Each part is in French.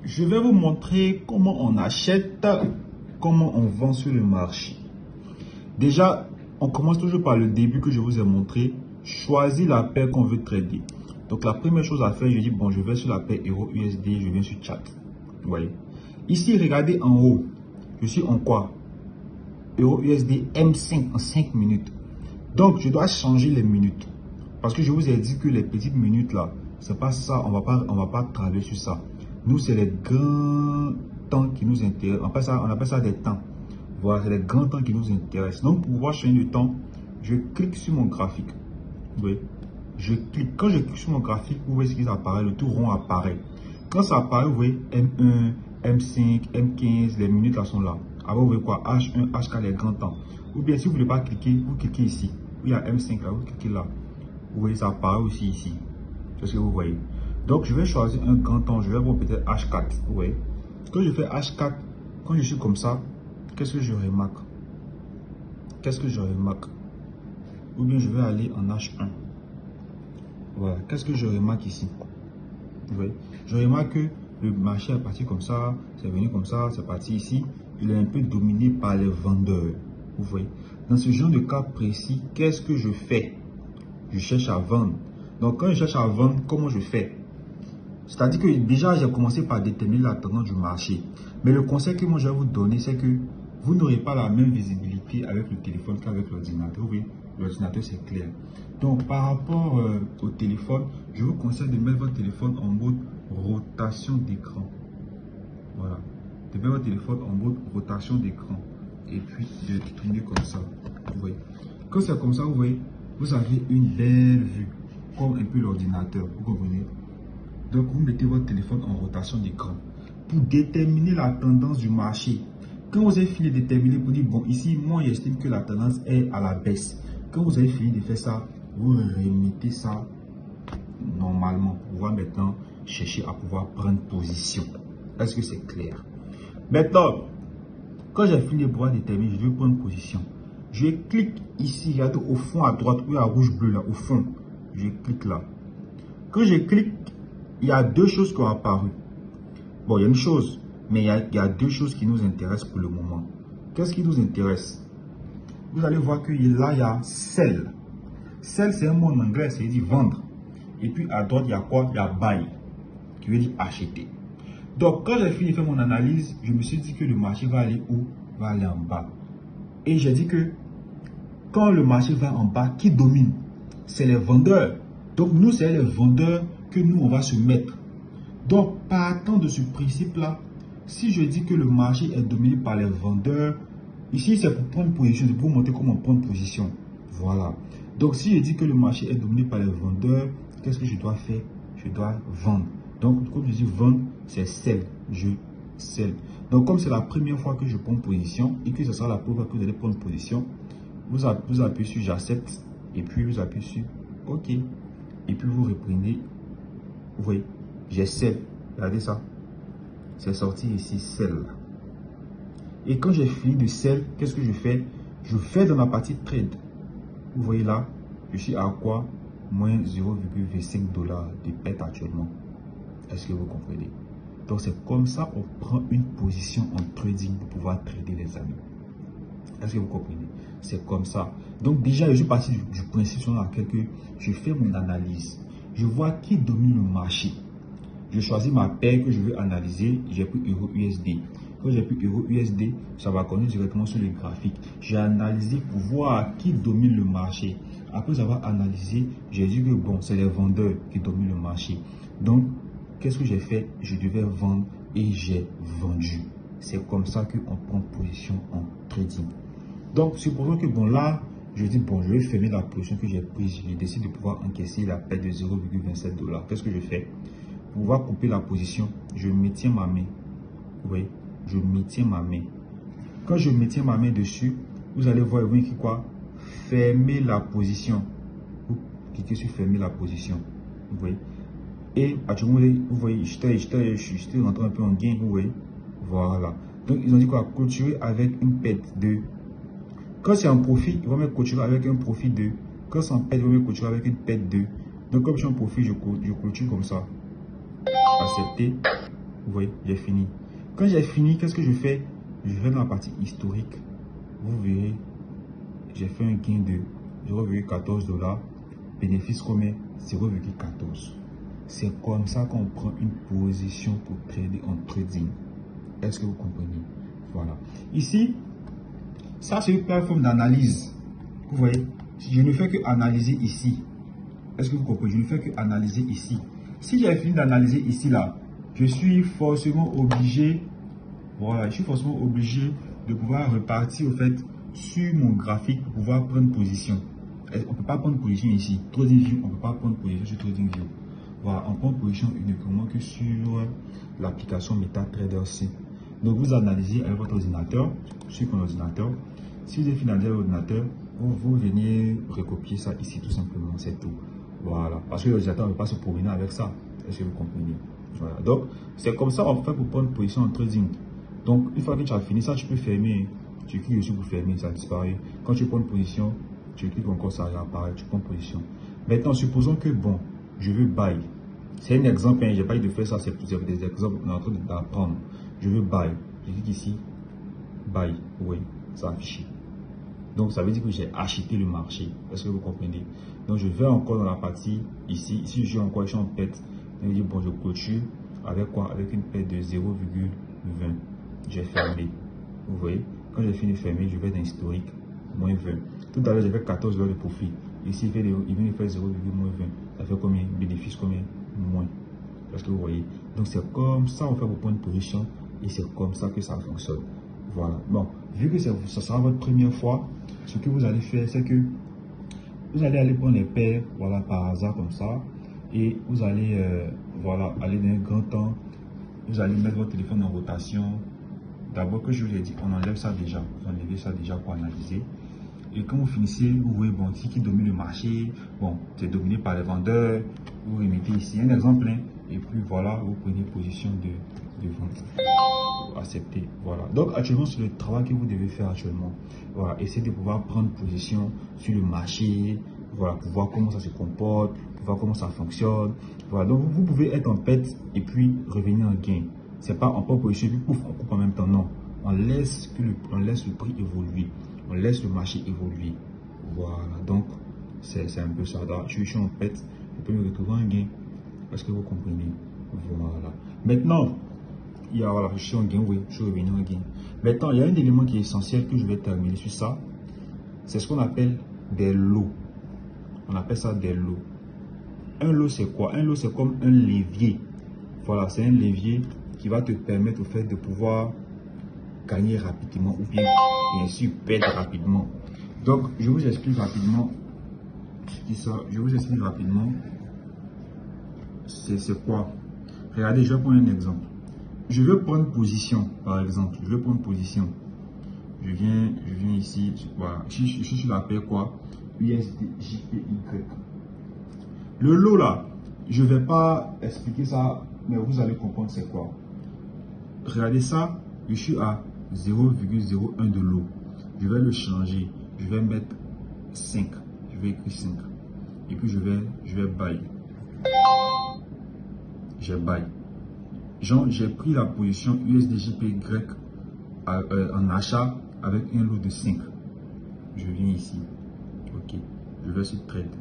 Je vais vous montrer comment on achète, comment on vend sur le marché. Déjà, on commence toujours par le début que je vous ai montré. Choisir la paire qu'on veut trader. Donc la première chose à faire, je dis bon, je vais sur la paire Euro-USD, je viens sur chat. Vous voyez. Ici, regardez en haut. Je suis en quoi? Euro-USD M5 en 5 minutes. Donc je dois changer les minutes. Parce que je vous ai dit que les petites minutes là, c'est pas ça, on va pas travailler sur ça. Nous, c'est les grands temps qui nous intéressent. On appelle ça des temps. Voilà, c'est les grands temps qui nous intéressent. Donc, pour pouvoir changer le temps, je clique sur mon graphique. Vous voyez, je clique. Quand je clique sur mon graphique, vous voyez ce qui apparaît, le tout rond apparaît. Quand ça apparaît, vous voyez M1, M5, M15, les minutes là sont là. Après, vous voyez quoi? H1, H4, les grands temps. Ou bien, si vous ne voulez pas cliquer, vous cliquez ici. Il y a M5 là, vous cliquez là. Vous voyez, ça apparaît aussi ici. C'est ce que vous voyez. Donc, je vais choisir un grand temps. Je vais voir peut-être H4. Vous voyez. Quand je fais H4, quand je suis comme ça, qu'est-ce que je remarque? Qu'est-ce que je remarque? Ou bien je vais aller en H1. Voilà. Qu'est-ce que je remarque ici? Vous voyez. Je remarque que le marché est parti comme ça. C'est venu comme ça. C'est parti ici. Il est un peu dominé par les vendeurs. Vous voyez. Dans ce genre de cas précis, qu'est-ce que je fais? Je cherche à vendre. Donc, quand je cherche à vendre, comment je fais? C'est-à-dire que déjà, j'ai commencé par déterminer la tendance du marché. Mais le conseil que moi, je vais vous donner, c'est que vous n'aurez pas la même visibilité avec le téléphone qu'avec l'ordinateur. Oui, l'ordinateur, c'est clair. Donc, par rapport au téléphone, je vous conseille de mettre votre téléphone en mode rotation d'écran. Voilà. De mettre votre téléphone en mode rotation d'écran. Et puis, de tourner comme ça. Vous voyez. Quand c'est comme ça, vous voyez, vous avez une belle vue. Comme un peu l'ordinateur. Vous comprenez? Donc, vous mettez votre téléphone en rotation d'écran pour déterminer la tendance du marché. Quand vous avez fini de déterminer, pour dire, bon, ici, moi, j'estime que la tendance est à la baisse. Quand vous avez fini de faire ça, vous remettez ça normalement pour pouvoir maintenant chercher à pouvoir prendre position. Est-ce que c'est clair? Maintenant, quand j'ai fini de pouvoir déterminer, je veux prendre position. Je clique ici, regardez au fond à droite, où il y a rouge bleu là, au fond. Je clique là. Quand je clique, il y a deux choses qui ont apparu. Bon, il y a une chose, mais il y a deux choses qui nous intéressent pour le moment. Qu'est-ce qui nous intéresse? Vous allez voir que là, il y a sell. Sell, c'est un mot en anglais, ça veut dire vendre. Et puis à droite, il y a quoi? Il y a buy, qui veut dire acheter. Donc, quand j'ai fini de faire mon analyse, je me suis dit que le marché va aller où? Va aller en bas. Et j'ai dit que quand le marché va en bas, qui domine? C'est les vendeurs. Donc, nous, c'est les vendeurs que nous, on va se mettre. Donc, partant de ce principe-là, si je dis que le marché est dominé par les vendeurs, ici, c'est pour prendre position, c'est pour vous montrer comment prendre position. Voilà. Donc, si je dis que le marché est dominé par les vendeurs, qu'est-ce que je dois faire? Je dois vendre. Donc, comme je dis vendre, c'est sell. Je sell. Donc, comme c'est la première fois que je prends position et que ce sera la première fois que vous allez prendre position, vous appuyez sur j'accepte et puis vous appuyez sur OK. Et puis vous reprenez. Vous voyez, j'ai sell. Regardez ça. C'est sorti ici, sell. Et quand j'ai fini de sell, qu'est-ce que je fais? Je fais dans la partie trade. Vous voyez là, je suis à quoi? Moins 0,25 $ de perte actuellement. Est-ce que vous comprenez? Donc c'est comme ça on prend une position en trading pour pouvoir trader les amis. Est-ce que vous comprenez? C'est comme ça. Donc déjà, je suis parti du principe sur lequel je fais mon analyse. Je vois qui domine le marché. Je choisis ma paire que je veux analyser. J'ai pris Euro-USD. Quand j'ai pris Euro-USD, ça va conduire directement sur le graphique. J'ai analysé pour voir qui domine le marché. Après avoir analysé, j'ai dit que bon, c'est les vendeurs qui dominent le marché. Donc, qu'est-ce que j'ai fait? Je devais vendre et j'ai vendu. C'est comme ça qu'on prend position en trading. Donc, supposons que bon là, je dis bon, je vais fermer la position que j'ai prise. Je décide de pouvoir encaisser la perte de 0,27 $. Qu'est-ce que je fais? Pour pouvoir couper la position, je maintiens ma main. Vous voyez, je maintiens ma main. Quand je maintiens ma main dessus, vous allez voir, vous voyez quoi? Fermer la position. Vous cliquez sur fermer la position. Vous voyez. Et actuellement, vous voyez, j'étais rentré un peu en gain. Vous voyez. Voilà. Donc, ils ont dit quoi? Clôturer avec une perte de. Quand c'est en profit, ils vont me clôturer avec un profit de. Quand c'est en perte, ils vont me clôturer avec une perte de. Donc, comme je suis en profit, je clôture comme ça. Accepter. Vous voyez, j'ai fini. Quand j'ai fini, qu'est-ce que je fais? Je vais dans la partie historique. Vous verrez, j'ai fait un gain de 0,14 $. Bénéfice combien? 0,14. C'est comme ça qu'on prend une position pour trader en trading. Est-ce que vous comprenez? Voilà. Ici, ça c'est une plateforme d'analyse. Vous voyez, je ne fais que analyser ici. Est-ce que vous comprenez? Je ne fais que analyser ici. Si j'ai fini d'analyser ici, là, je suis forcément obligé, voilà, je suis forcément obligé de pouvoir repartir au fait sur mon graphique pour pouvoir prendre position. On ne peut pas prendre position ici. TradingView, on ne peut pas prendre position sur TradingView. Voilà, on prend position uniquement que sur l'application MetaTrader 5. Donc vous analysez avec votre ordinateur, sur mon ordinateur. Si vous avez fini d'analyser l'ordinateur, vous venez recopier ça ici tout simplement, c'est tout. Voilà, parce que l'ordinateur ne peut pas se promener avec ça. Est-ce que vous comprenez? Voilà, donc c'est comme ça on fait pour prendre position en trading. Donc une fois que tu as fini ça, tu peux fermer. Tu cliques dessus pour fermer, ça disparaît. Quand tu prends une position, tu cliques encore, ça réapparaît, tu prends position. Maintenant, supposons que bon, je veux buy. C'est un exemple, hein, j'ai pas eu de faire ça, c'est des exemples qu'on est en train d'apprendre. Je veux buy. Je clique ici, buy. Oui, ça affiche. Donc ça veut dire que j'ai acheté le marché. Est-ce que vous comprenez? Donc je vais encore dans la partie ici. Ici je suis encore, je suis en perte. Donc je dis bon, je clôture avec quoi? Avec une perte de 0,20. J'ai fermé. Vous voyez? Quand j'ai fini de fermer, je vais dans historique, moins 20. Tout à l'heure, j'avais 14 $ de profit. Ici, il vient de faire 0,20. Ça fait combien? Bénéfice combien? Moins. Est-ce que vous voyez? Donc, c'est comme ça, on fait pour prendre position. Et c'est comme ça que ça fonctionne. Voilà. Bon, vu que ça sera votre première fois, ce que vous allez faire, c'est que vous allez aller prendre les paires, voilà, par hasard comme ça. Et vous allez, voilà, aller dans un grand temps. Vous allez mettre votre téléphone en rotation. D'abord, que je vous ai dit, on enlève ça déjà. Vous enlevez ça déjà pour analyser. Et quand vous finissez, vous voyez, bon, ici qui domine le marché, bon, c'est dominé par les vendeurs. Vous remettez ici un exemple, hein, et puis voilà, vous prenez position de vente. Vous acceptez, voilà. Donc, actuellement, c'est le travail que vous devez faire actuellement. Voilà, essayez de pouvoir prendre position sur le marché, voilà, pour voir comment ça se comporte, pour voir comment ça fonctionne. Voilà, donc vous pouvez être en perte et puis revenir en gain. C'est pas on prend position puis pouf, on coupe en même temps, non. On laisse le prix évoluer, on laisse le marché évoluer. Voilà, donc c'est un peu ça. Je suis en perte, je peux me retrouver en gain. Est-ce que vous comprenez? Voilà. Maintenant, il y a, voilà, je suis en gain, oui, je suis revenu en gain. Maintenant, il y a un élément qui est essentiel que je vais terminer sur ça. C'est ce qu'on appelle des lots. On appelle ça des lots. Un lot, c'est quoi? Un lot, c'est comme un levier. Voilà, c'est un levier qui va te permettre au fait de pouvoir gagner rapidement ou bien sûr perdre rapidement. Donc je vous explique rapidement je vous explique rapidement c'est quoi. Regardez, je vais prendre un exemple. Je veux prendre position, par exemple. Je veux prendre position. Je viens ici, voilà. Je suis sur la paire quoi? USDJPY. Le lot là, je ne vais pas expliquer ça, mais vous allez comprendre c'est quoi. Regardez ça, je suis à 0,01 de lot. Je vais le changer. Je vais mettre 5. Je vais écrire 5. Et puis je vais buy. J'ai buy. J'ai pris la position USDJPY en achat avec un lot de 5. Je viens ici. Ok. Je vais sur trade.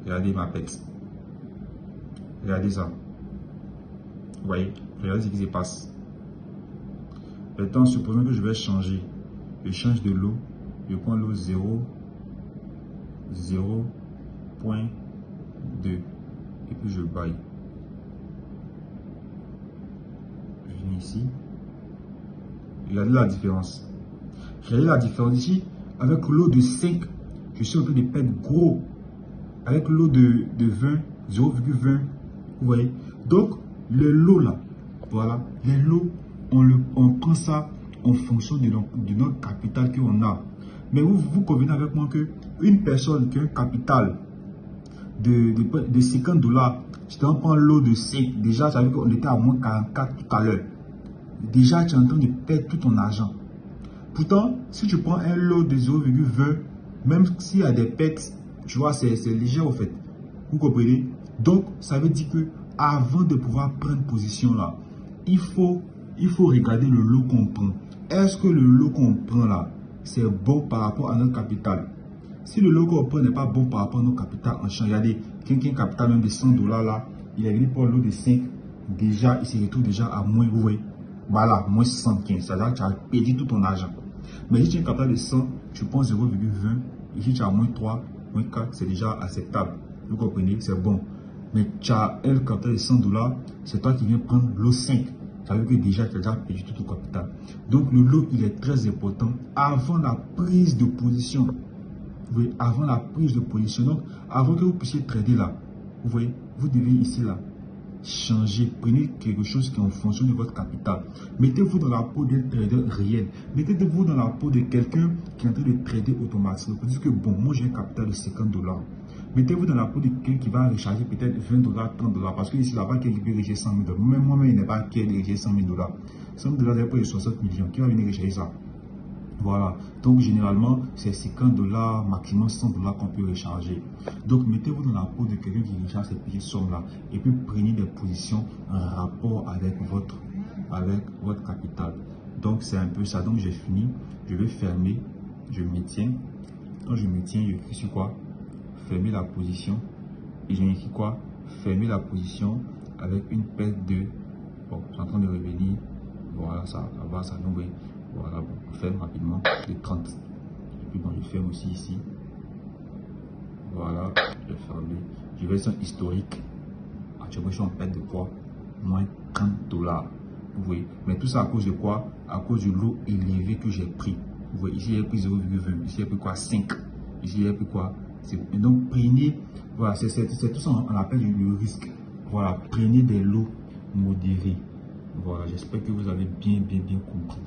Regardez ma perte. Regardez ça. Vous voyez? Regardez ce qui se passe. Maintenant, supposons que je vais changer. Je change de lot. Je prends l'eau 0, 0.2 et puis je buy. Je viens ici. Regardez la différence. Regardez la différence ici. Avec l'eau de 5, je suis en train de perdre gros. Avec l'eau de 20, 0,20. Vous voyez? Donc, le lot là, voilà, les lots, on prend ça en fonction de notre capital qu'on a. Mais vous convenez avec moi que une personne qui a un capital de 50 $, si tu en prends un lot de 5, déjà ça veut dire qu'on était à moins 44 tout à l'heure. Déjà tu es en train de perdre tout ton argent. Pourtant, si tu prends un lot de 0,20, même s'il y a des pertes, tu vois, c'est léger au fait. Vous comprenez? Donc, ça veut dire que avant de pouvoir prendre position là, il faut regarder le lot qu'on prend. Est-ce que le lot qu'on prend là, c'est bon par rapport à notre capital? Si le lot qu'on prend n'est pas bon par rapport à notre capital en change, regardez, quelqu'un capital même de $100 là, il est venu pour un lot de 5, déjà, il se retrouve déjà à moins, vous voyez, voilà, moins 115, c'est-à-dire que tu as perdu tout ton argent. Mais si tu as un capital de 100, tu prends 0,20, ici tu as moins 3, moins 4, c'est déjà acceptable. Vous comprenez, c'est bon. Mais tu as un capital de $100, c'est toi qui viens prendre lot 5. Ça veut dire que déjà tu as déjà perdu tout ton capital. Donc le lot, il est très important avant la prise de position. Vous voyez, avant la prise de position. Donc, avant que vous puissiez trader là, vous voyez, vous devez ici là, changer. Prenez quelque chose qui est en fonction de votre capital. Mettez-vous dans la peau d'un trader réel. Mettez-vous dans la peau de quelqu'un qui est en train de trader automatiquement. Vous dites que bon, moi j'ai un capital de $50. Mettez-vous dans la peau de quelqu'un qui va recharger peut-être $20, $30. Parce que ici là-bas, quelqu'un peut recharger $100 000. Moi-même, il n'est pas qui de recharger $100 000. $100 000, c'est pas de 60 millions. Qui va venir recharger ça? Voilà, donc généralement c'est $50, maximum $100 qu'on peut recharger. Donc mettez-vous dans la peau de quelqu'un qui recharge ces petites sommes là et puis prenez des positions en rapport avec votre capital. Donc c'est un peu ça. Donc j'ai fini, je vais fermer, je me tiens. Quand je me tiens, je clique sur quoi? Fermer la position. Et j'ai écrit quoi? Fermer la position avec une perte de, bon, je suis en train de revenir. Voilà, ça va, ça nous. Voilà, bon, on ferme rapidement les 30. Et puis bon, je ferme aussi ici. Voilà, je vais fermer. Je vais sur historique. Actuellement, je suis en perte de quoi? Moins $30. Vous voyez. Mais tout ça à cause de quoi? À cause du lot élevé que j'ai pris. Vous voyez, ici, il y a pris 0,20. Ici, il y a pris quoi? 5. Ici, il y a pris quoi? Et donc, prenez, voilà, c'est tout ça, on appelle le risque. Voilà, prenez des lots modérés. Voilà, j'espère que vous avez bien compris.